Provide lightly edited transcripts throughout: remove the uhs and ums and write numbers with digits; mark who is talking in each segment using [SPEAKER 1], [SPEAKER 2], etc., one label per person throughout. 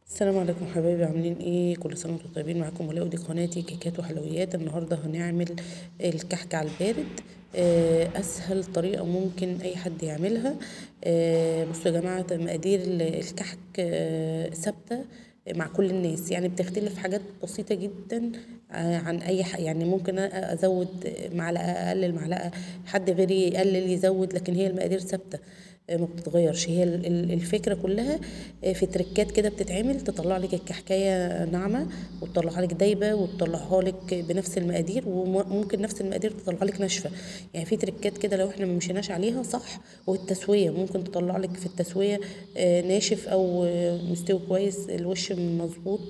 [SPEAKER 1] السلام عليكم حبايبي، عاملين ايه؟ كل سنه وانتم طيبين. معاكم ولاء، ودي قناتي كيكات وحلويات. النهارده هنعمل الكحك على البارد. اسهل طريقه ممكن اي حد يعملها. بصوا يا جماعه، مقادير الكحك ثابته مع كل الناس، يعني بتختلف حاجات بسيطه جدا عن اي يعني ممكن ازود معلقه، اقلل معلقه، حد غيري يقلل يزود، لكن هي المقادير ثابته ما بتتغيرش. هي الفكرة كلها في تركات كده بتتعمل تطلع لك الكحكاية ناعمة، وتطلعها لك دايبة، وتطلعها لك بنفس المقادير، وممكن نفس المقادير تطلعها لك ناشفة. يعني في تركات كده لو احنا ما مشيناش عليها صح. والتسوية ممكن تطلع لك في التسوية ناشف او مستوي كويس، الوش مظبوط.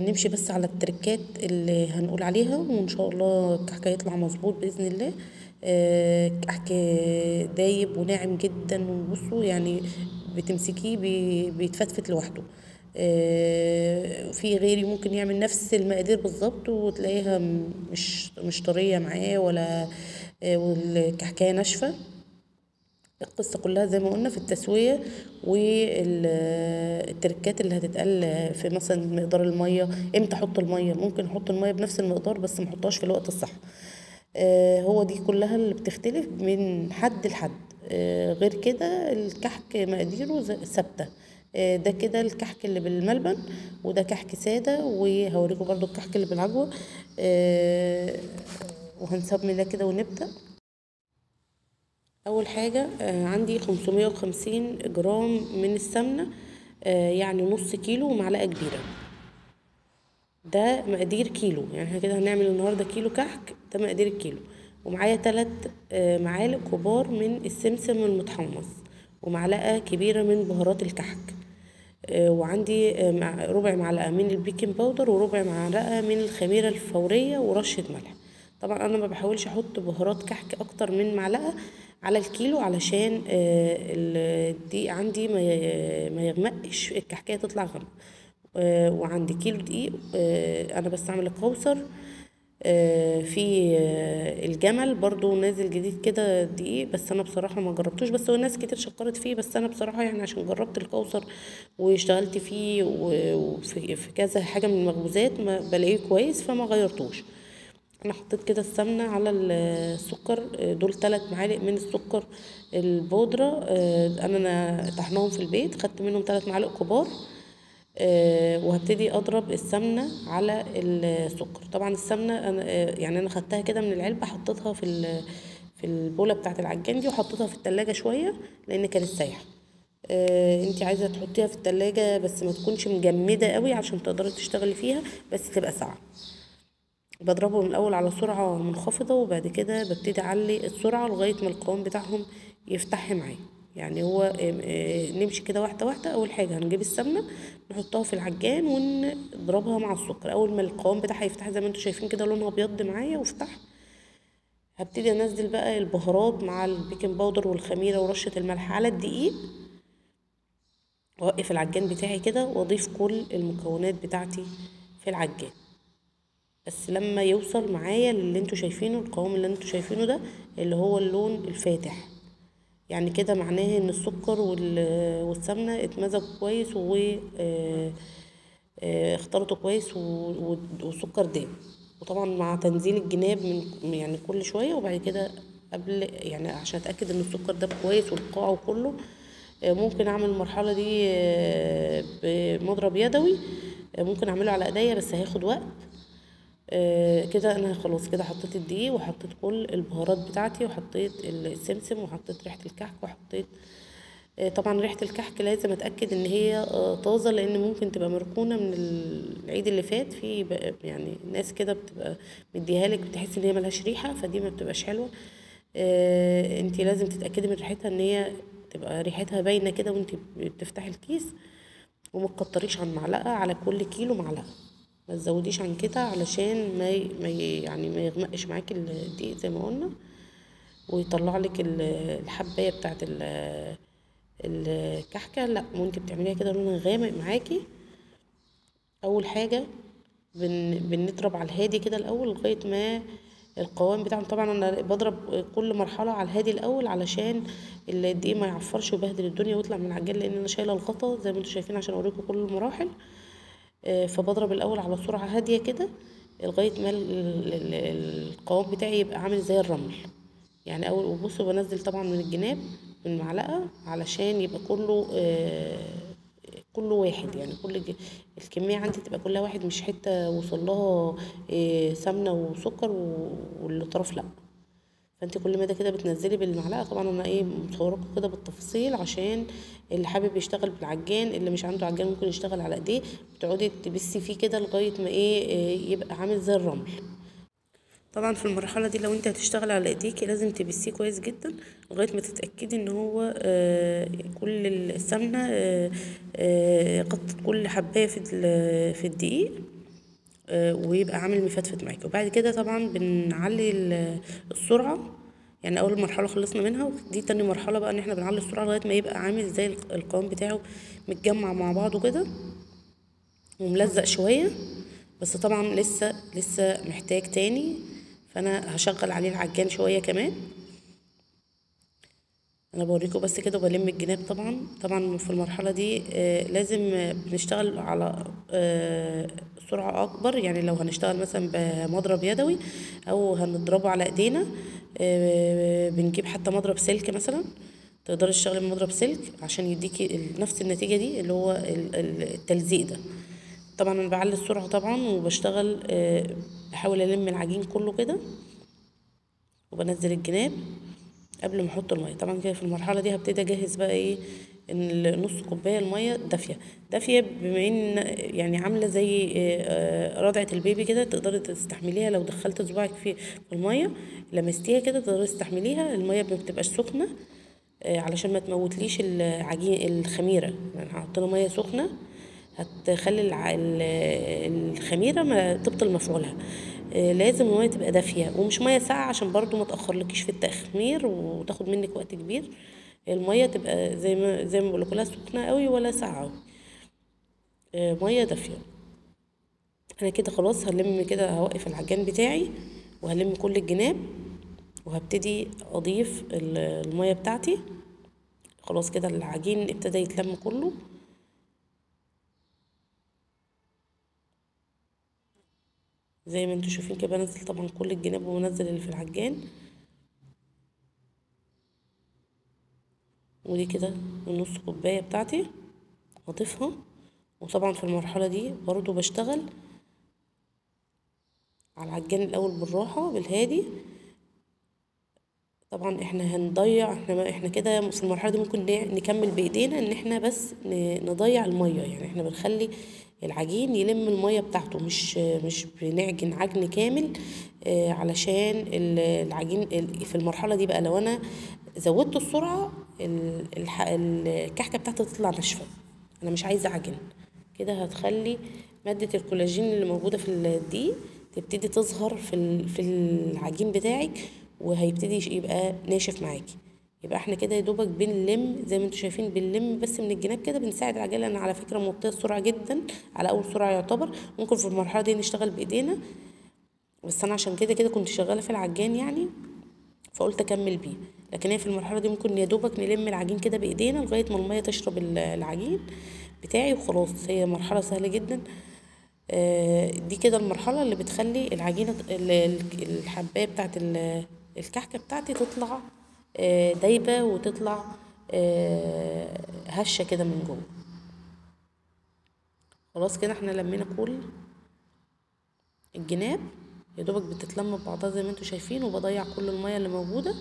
[SPEAKER 1] نمشي بس على التركات اللي هنقول عليها، وان شاء الله الكحك هيطلع مظبوط باذن الله. كحك دايب وناعم جدا، وبصوا يعني بتمسكيه بيتفتفت لوحده. في غيري ممكن يعمل نفس المقادير بالظبط وتلاقيها مش طريه معاه ولا والكحكايه ناشفه. القصة كلها زي ما قلنا في التسوية والتركات اللي هتتقال، في مثلا مقدار المية، امتى احط المية. ممكن احط المية بنفس المقدار بس ما احطهاش في الوقت الصح. هو دي كلها اللي بتختلف من حد لحد. غير كده الكحك مقاديره ثابتة. ده كده الكحك اللي بالملبن، وده كحك سادة، وهوريكم برضو الكحك اللي بالعجوة. وهنسمي ده كده ونبدأ. اول حاجة عندي 550 جرام من السمنة، يعني نص كيلو ومعلقة كبيرة. ده مقادير كيلو، يعني احنا كده هنعمل النهاردة كيلو كحك، ده مقادير الكيلو. ومعايا 3 معالق كبار من السمسم المتحمص، ومعلقة كبيرة من بهارات الكحك. وعندي ربع معلقة من البيكنج باودر، وربع معلقة من الخميرة الفورية، ورشة ملح. طبعا انا ما بحاولش احط بهارات كحك اكتر من معلقة على الكيلو، علشان الدقيق عندي ما يغمقش، الكحكايه تطلع غامقة. وعندي كيلو دقيق. انا بستعمل الكوثر. في الجمل برضو نازل جديد كده دقيق، بس انا بصراحه ما جربتوش، بس هو ناس كتير شكرت فيه، بس انا بصراحه يعني عشان جربت الكوثر واشتغلت فيه وفي كذا حاجه من المخبوزات ما بلاقيه كويس، فما غيرتوش. انا حطيت كده السمنه على السكر. دول 3 معالق من السكر البودره. انا طحناهم في البيت، خدت منهم 3 معالق كبار. وهبتدي اضرب السمنه على السكر. طبعا السمنه انا يعني انا خدتها كده من العلبه، حطيتها في البوله بتاعه العجان دي، وحطيتها في التلاجة شويه لان كانت سايحه. انتي عايزه تحطيها في التلاجة بس ما تكونش مجمده قوي عشان تقدري تشتغلي فيها، بس تبقى ساقعه. بضربهم الاول على سرعه منخفضه، وبعد كده ببتدي اعلي السرعه لغايه ما القوام بتاعهم يفتح معايا. يعني هو نمشي كده واحده واحده. اول حاجه هنجيب السمنه نحطها في العجان ونضربها مع السكر. اول ما القوام بتاعها يفتح زي ما انتم شايفين كده لونها ابيض معايا وفتح، هبتدي انزل بقى البهارات مع البيكنج باودر والخميره ورشه الملح على الدقيق، واوقف العجان بتاعي كده واضيف كل المكونات بتاعتي في العجان. بس لما يوصل معايا للي انتوا شايفينه، القوام اللي انتوا شايفينه ده اللي هو اللون الفاتح، يعني كده معناه ان السكر والسمنه اتمزجوا كويس و اختلطوا كويس والسكر داب. وطبعا مع تنزيل الجناب من يعني كل شويه، وبعد كده قبل يعني عشان اتاكد ان السكر داب كويس والقاع وكله، ممكن اعمل المرحله دي بمضرب يدوي. ممكن اعمله على ايديا بس هياخد وقت. كده انا خلاص كده حطيت الدقيق، وحطيت كل البهارات بتاعتي، وحطيت السمسم، وحطيت ريحه الكحك، وحطيت طبعا ريحه الكحك لازم اتاكد ان هي طازه، لان ممكن تبقى مركونه من العيد اللي فات. في يعني ناس كده بتبقى مديها لك بتحس ان هي ملهاش ريحه، فدي ما بتبقاش حلوه. انتي لازم تتاكدي من ريحتها ان هي تبقى ريحتها باينه كده وانتي بتفتحي الكيس. وما تكتريش عن معلقه على كل كيلو معلقه، ما تزوديش عن كده علشان يعني ما يغمقش معاكي الدقيق زي ما قلنا، ويطلع لك الحبايه بتاعت الكحكه. لا، وانت بتعمليها كده لونها غامق معاكي. اول حاجه بنضرب على الهادي كده الاول لغايه ما القوام بتاعهم. طبعا انا بضرب كل مرحله على الهادي الاول علشان الدقيق ما يعفرش ويبهدل الدنيا ويطلع من العجان، لان انا شايله الغطا زي ما انتم شايفين عشان اوريكم كل المراحل. فبضرب الاول على سرعه هاديه كده لغايه ما القوام بتاعي يبقى عامل زي الرمل يعني. اول وبصوا بنزل طبعا من الجناب من معلقه علشان يبقى كله كله واحد يعني، الكميه عندي تبقى كلها واحد، مش حته وصل لها سمنه وسكر والطرف لا. فانت كل ما ده كده بتنزلي بالمعلقه. طبعا انا مصوركم كده بالتفصيل عشان اللي حابب يشتغل بالعجان، اللي مش عنده عجان ممكن يشتغل على ايديه، بتقعدي تبسي فيه كده لغايه ما يبقى عامل زي الرمل. طبعا في المرحله دي لو انت هتشتغل على ايديكي لازم تبسيه كويس جدا لغايه ما تتاكدي ان هو كل السمنه غطت كل حبايه في الدقيق، ويبقى عامل مفتفت معاكي. وبعد كده طبعا بنعلي السرعه يعني. اول مرحله خلصنا منها، ودي تاني مرحله بقى ان احنا بنعلي السرعه لغايه ما يبقى عامل زي القوام بتاعه متجمع مع بعضه كده وملزق شويه. بس طبعا لسه محتاج تاني، فانا هشغل عليه العجان شويه كمان. انا بوريكم بس كده وبلم الجناب. طبعا في المرحله دي لازم بنشتغل على سرعه اكبر يعني. لو هنشتغل مثلا بمضرب يدوي او هنضربه على ايدينا، بنجيب حتى مضرب سلك مثلا، تقدري تشتغلي بمضرب سلك عشان يديكي نفس النتيجه دي اللي هو التلزيق ده. طبعا انا بعلي السرعه طبعا وبشتغل بحاول الم العجين كله كده وبنزل الجناب قبل ما احط الميه. طبعا كده في المرحله دي هبتدي اجهز بقى ان نص كوبايه الميه دافيه بما ان يعني عامله زي رضعه البيبي كده، تقدري تستحمليها لو دخلت صباعك في الميه لمستيها كده تقدري تستحمليها. الميه ما بتبقاش سخنه علشان ما تموتليش العجين الخميره يعني. حطينا ميه سخنه هتخلي الخميره ما تبطل مفعولها. لازم الميه تبقى دافيه ومش ميه ساقعه عشان برضو ما تاخرلكيش في التخمير وتاخد منك وقت كبير. الميه تبقى زي ما بقول لكم، لا سخنه قوي ولا ساقعه قوي، ميه دافيه. انا كده خلاص هلم كده، هوقف العجان بتاعي وهلم كل الجناب وهبتدي اضيف الميه بتاعتي. خلاص كده العجين ابتدى يتلم كله. زي ما انتوا شايفين كده بنزل طبعا كل الجناب وبنزل اللي في العجان. ودي كده النص كوبايه بتاعتي هضيفها. وطبعا في المرحله دي برضو بشتغل على العجان الاول بالراحه بالهادي. طبعا احنا هنضيع، احنا كده في المرحله دي ممكن نكمل بايدينا ان احنا بس نضيع الميه يعني. احنا بنخلي العجين يلم الميه بتاعته، مش بنعجن عجن كامل علشان العجين في المرحله دي بقى لو انا زودت السرعه الكحكه بتاعتي تطلع ناشفه. انا مش عايزه اعجن كده، هتخلي ماده الكولاجين اللي موجوده في الدقيق تبتدي تظهر في العجين بتاعك وهيبتدي يبقى ناشف معاكي. يبقى احنا كده يا دوبك بنلم زي ما انتم شايفين، بنلم بس من الجناب كده بنساعد العجين. انا على فكره موطيه السرعه جدا على اول سرعه يعتبر، ممكن في المرحله دي نشتغل بايدينا، بس انا عشان كده كنت شغاله في العجان يعني فقلت اكمل بيه. لكن هي في المرحله دي ممكن يا دوبك نلم العجين كده بايدينا لغايه ما الميه تشرب العجين بتاعي وخلاص. هي مرحله سهله جدا. دي كده المرحله اللي بتخلي العجينه الحبايه بتاعت الكحكه بتاعتي تطلع دايبه وتطلع هشه كده من جوه. خلاص كده احنا لمينا كل الجناب، يا دوبك بتتلم ببعضها زي ما انتوا شايفين، وبضيع كل الميه اللي موجوده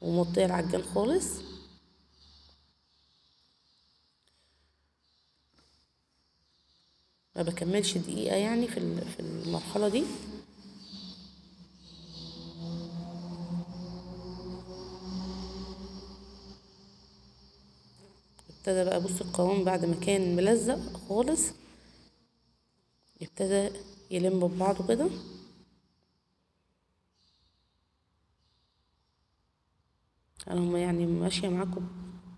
[SPEAKER 1] وموطيه العجان خالص. ما بكملش دقيقه يعني في المرحله دي. ابتدى بقى بص القوام بعد ما كان ملزق خالص ابتدى يلم ببعضه كده. انا يعني ماشيه معاكم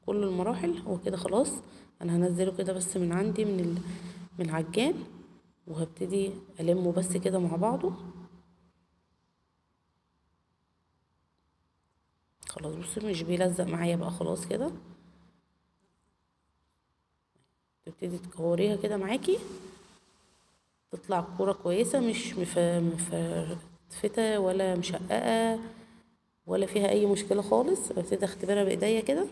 [SPEAKER 1] كل المراحل. هو كده خلاص انا هنزله كده بس من عندي من العجان وهبتدي المه بس كده مع بعضه. خلاص بصي مش بيلزق معايا بقى خلاص كده. تبتدي تكوريها كده معاكي، تطلع كورة كويسة، مش مفتة ولا مشققة ولا فيها اي مشكلة خالص. ابتدي اختبرها بايديا كده،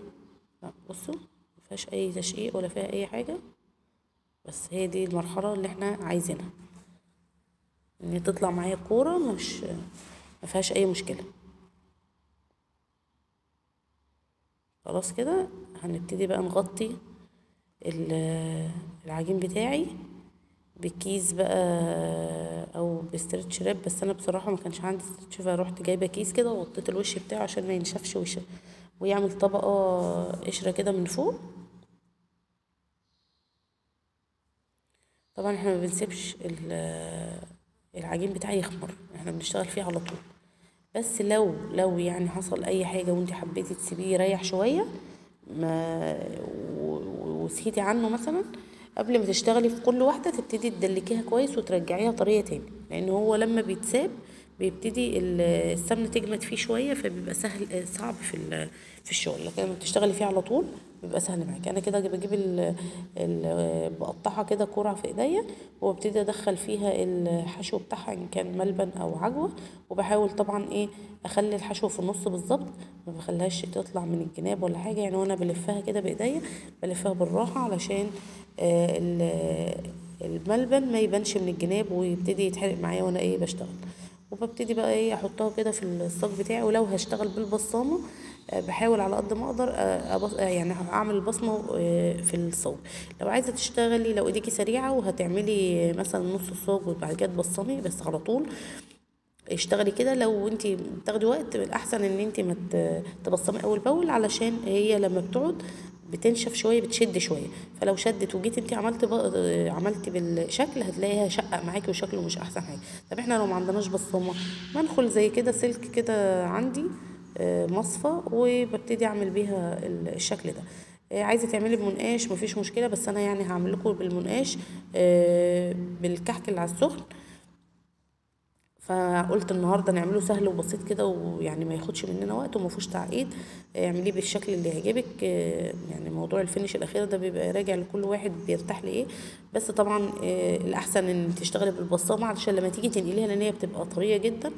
[SPEAKER 1] بصوا مفيهاش اي تشقيق ولا فيها اي حاجة. بس هي دي المرحلة اللي احنا عايزينها، ان تطلع معايا كورة مش مفيهاش اي مشكلة. خلاص كده هنبتدي بقى نغطي العجين بتاعي بكيس بقى او بستريتش راب. بس انا بصراحه ما كانش عندي ستريتش، فروحت جايبه كيس كده وغطيت الوش بتاعه عشان ما ينشفش ويعمل طبقه قشره كده من فوق. طبعا احنا ما بنسيبش العجين بتاعي يخمر، احنا بنشتغل فيه على طول. بس لو يعني حصل اي حاجه وانت حبيتي تسيبيه يريح شويه ما وسهيتي عنه مثلا، قبل ما تشتغلي في كل واحده تبتدي تدلكيها كويس وترجعيها طريه تاني، لان هو لما بيتساب بيبتدي السمنه تجمد فيه شويه، فبيبقى سهل صعب في الشغل. لكن لما بتشتغلي فيه على طول بيبقى سهل معاكي. انا كده بجيب بقطعها كده كرة في ايديا، وابتدي ادخل فيها الحشو بتاعها ان كان ملبن او عجوه، وبحاول طبعا ايه اخلي الحشو في النص بالظبط، ما بخليهاش تطلع من الجناب ولا حاجه يعني. وانا بلفها كده بايديا بلفها بالراحه علشان الملبن ما يبانش من الجناب ويبتدي يتحرق معايا وانا ايه بشتغل. وببتدي بقى ايه احطها كده في الصاج بتاعي. ولو هشتغل بالبصامه بحاول على قد ما اقدر يعني اعمل البصمه في الصاج. لو عايزه تشتغلي، لو ايديكي سريعه وهتعملي مثلا نص الصاج وبعد كده تبصمي بس على طول، اشتغلي كده. لو انت بتاخدي وقت الاحسن ان انت ما تبصمي اول باول، علشان هي لما بتقعد بتنشف شويه، بتشد شويه. فلو شدت وجيت انت عملتي بالشكل هتلاقيها شقق معاكي وشكله مش احسن حاجه. طب احنا لو ما عندناش بصامه بدخل زي كده سلك كده عندي مصفى، وببتدي اعمل بيها الشكل ده. عايزه تعملي بمنقاش مفيش مشكله، بس انا يعني هعمل لكم بالمنقاش بالكحك اللي على السخن. فقلت النهارده نعمله سهل وبسيط كده، ويعني ما ياخدش مننا وقت وما فيهوش تعقيد. اعمليه بالشكل اللي يعجبك. يعني موضوع الفينش الاخير ده بيبقى راجع لكل واحد بيرتاح لايه. بس طبعا الاحسن ان تشتغلي بالبصامه علشان لما تيجي تنقليها، لان هي بتبقى طريه جدا،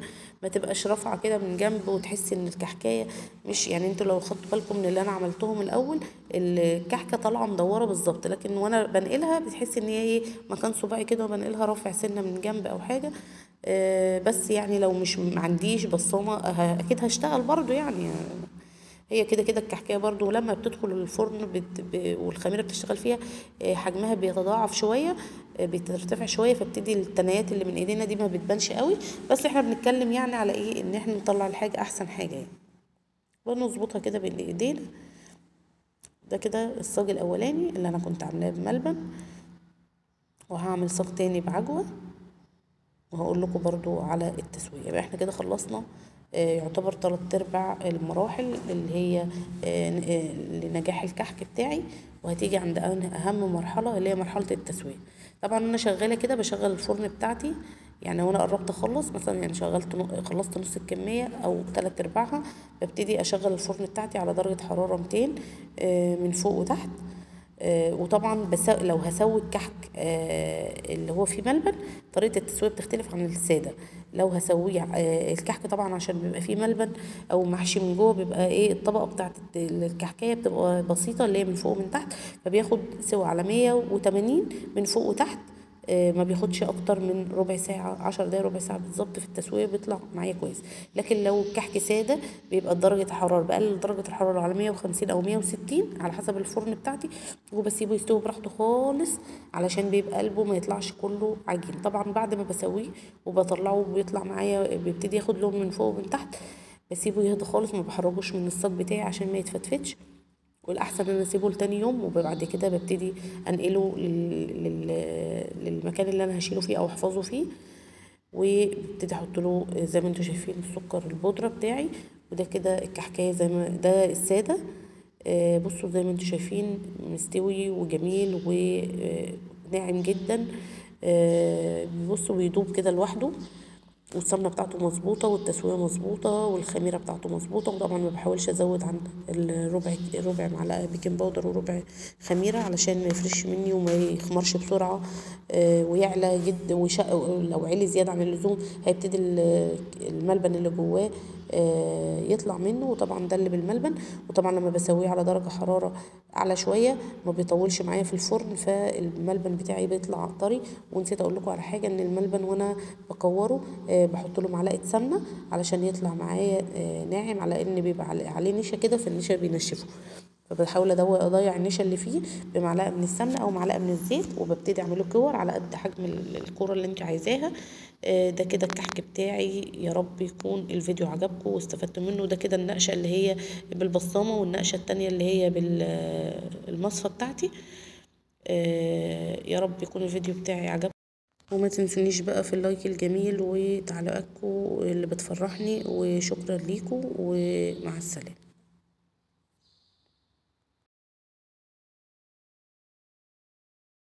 [SPEAKER 1] ما تبقاش رافعه كده من جنب وتحسي ان الكحكايه مش يعني. انتوا لو خدتوا بالكم من اللي انا عملتهم الاول، الكحكه طالعه مدوره بالظبط، لكن وانا بنقلها بتحسي ان هي ايه مكان صباعي كده وبنقلها رافع سنه من جنب او حاجه. بس يعني لو مش معنديش بصامة اكيد هشتغل برضو يعني. هي كده كده الكحكايه برضو لما بتدخل الفرن والخميره بتشتغل فيها حجمها بيتضاعف شويه، بترتفع شويه، فبتدي التنايات اللي من ايدينا دي ما بتبانش قوي. بس احنا بنتكلم يعني على ايه، ان احنا نطلع الحاجه احسن حاجه يعني، ونظبطها كده بين ايدينا. ده كده الصاج الاولاني اللي انا كنت عاملاه بملبن، وهعمل صاج تاني بعجوه وهقول لكم برضو على التسوية. يبقى احنا كده خلصنا يعتبر 3/4 المراحل اللي هي لنجاح الكحك بتاعي. وهتيجي عند اهم مرحلة اللي هي مرحلة التسوية. طبعا انا شغالة كده بشغل الفرن بتاعتي يعني، وانا قربت اخلص مثلا يعني خلصت نص الكمية او 3/4، ببتدي اشغل الفرن بتاعتي على درجة حرارة 200 من فوق وتحت. وطبعا لو هسوي الكحك اللي هو فيه ملبن، طريقة التسوية بتختلف عن السادة. لو هسويه الكحك طبعا عشان بيبقى فيه ملبن او محشي من جوه، بيبقى ايه الطبقة بتاعت الكحكاية بتبقى بسيطة اللي هي من فوق ومن تحت، فبياخد سوا على 180 من فوق وتحت. ما بياخدش اكتر من ربع ساعه، 10 دقايق ربع ساعه بالظبط في التسويه، بيطلع معايا كويس. لكن لو الكحك ساده بيبقى درجه الحراره، بقلل درجه الحراره على 150 او 160 على حسب الفرن بتاعتي، وبسيبه يستوي براحته خالص علشان بيبقى قلبه ما يطلعش كله عجين. طبعا بعد ما بسويه وبطلعه بيطلع معايا بيبتدي ياخد لون من فوق ومن تحت، بسيبه يهدى خالص، ما بحرجوش من الصاج بتاعي عشان ما يتفتفتش. والاحسن ان انا اسيبه لتاني يوم، وبعد كده ببتدي انقله للمكان اللي انا هشيله فيه او احفظه فيه. وببتدي احط له زي ما انتم شايفين السكر البودره بتاعي. وده كده الكحكايه زي ما ده الساده. بصوا زي ما انتم شايفين مستوي وجميل وناعم جدا. بصوا بيدوب كده لوحده. والسمنه بتاعته مظبوطه والتسويه مظبوطه والخميره بتاعته مظبوطه. وطبعا ما بحاولش ازود عن ربع معلقه بيكنج باودر وربع خميره علشان ما يفرش مني وما يخمرش بسرعه ويعلى جد لو علي زياده عن اللزوم هيبتدي الملبن اللي جواه يطلع منه، وطبعا ده اللي بالملبن. وطبعا لما بسويه على درجه حراره اعلى شويه ما بيطولش معايا في الفرن، فالملبن بتاعي بيطلع طري. ونسيت اقول لكم على حاجه، ان الملبن وانا بكوره بحط له معلقه سمنه علشان يطلع معايا ناعم، على ان بيبقى عليه نشا كده، فالنشا بينشفه. فبحاول اضيع النشا اللي فيه بمعلقه من السمنه او معلقه من الزيت، وببتدي اعمله كور على قد حجم الكوره اللي انت عايزاها. ده كده الكحك بتاعي. يا رب يكون الفيديو عجبكم واستفدتوا منه. ده كده النقشه اللي هي بالبصامه، والنقشه التانية اللي هي بالمصفى بتاعتي. يا رب يكون الفيديو بتاعي عجبكم، وما تنسونيش بقى في اللايك الجميل وتعليقاتكم اللي بتفرحني. وشكرا ليكم ومع السلامه.